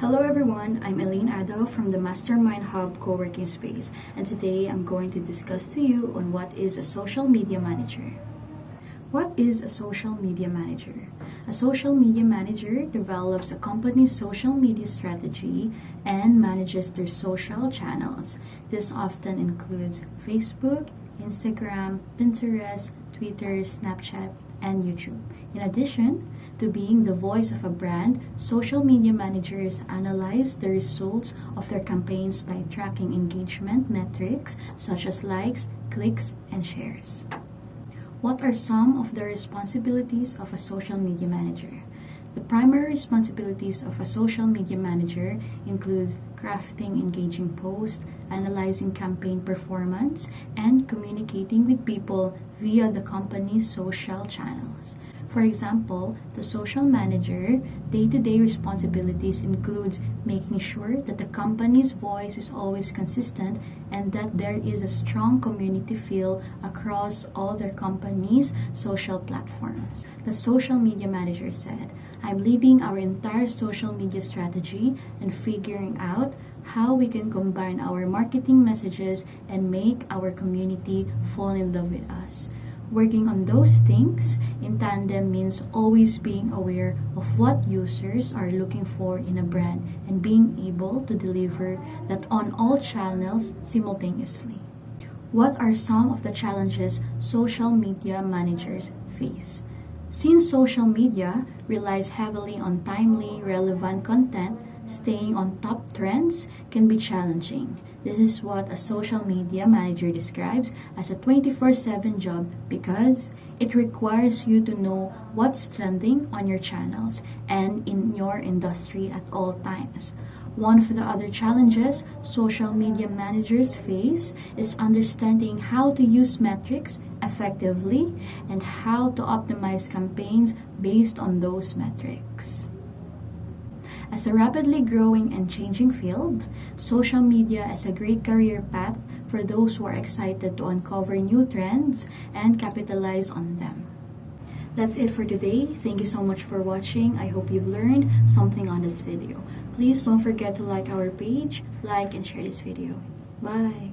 Hello everyone, I'm Elaine Ado from the Mastermind Hub co-working space, and today I'm going to discuss to you on what is a social media manager. What is a social media manager? A social media manager develops a company's social media strategy and manages their social channels. This often includes Facebook, Instagram, Pinterest, Twitter, Snapchat, and YouTube. In addition to being the voice of a brand, social media managers analyze the results of their campaigns by tracking engagement metrics such as likes, clicks, and shares. What are some of the responsibilities of a social media manager? The primary responsibilities of a social media manager include crafting engaging posts, analyzing campaign performance, and communicating with people via the company's social channels. For example, the social manager day-to-day responsibilities includes making sure that the company's voice is always consistent and that there is a strong community feel across all their company's social platforms. The social media manager said, "I'm leading our entire social media strategy and figuring out how we can combine our marketing messages and make our community fall in love with us." Working on those things in tandem means always being aware of what users are looking for in a brand and being able to deliver that on all channels simultaneously. What are some of the challenges social media managers face? Since social media relies heavily on timely, relevant content, staying on top trends can be challenging. This is what a social media manager describes as a 24/7 job because it requires you to know what's trending on your channels and in your industry at all times. One of the other challenges social media managers face is understanding how to use metrics effectively and how to optimize campaigns based on those metrics. As a rapidly growing and changing field, social media is a great career path for those who are excited to uncover new trends and capitalize on them. That's it for today. Thank you so much for watching. I hope you've learned something on this video. Please don't forget to like our page, like and share this video. Bye!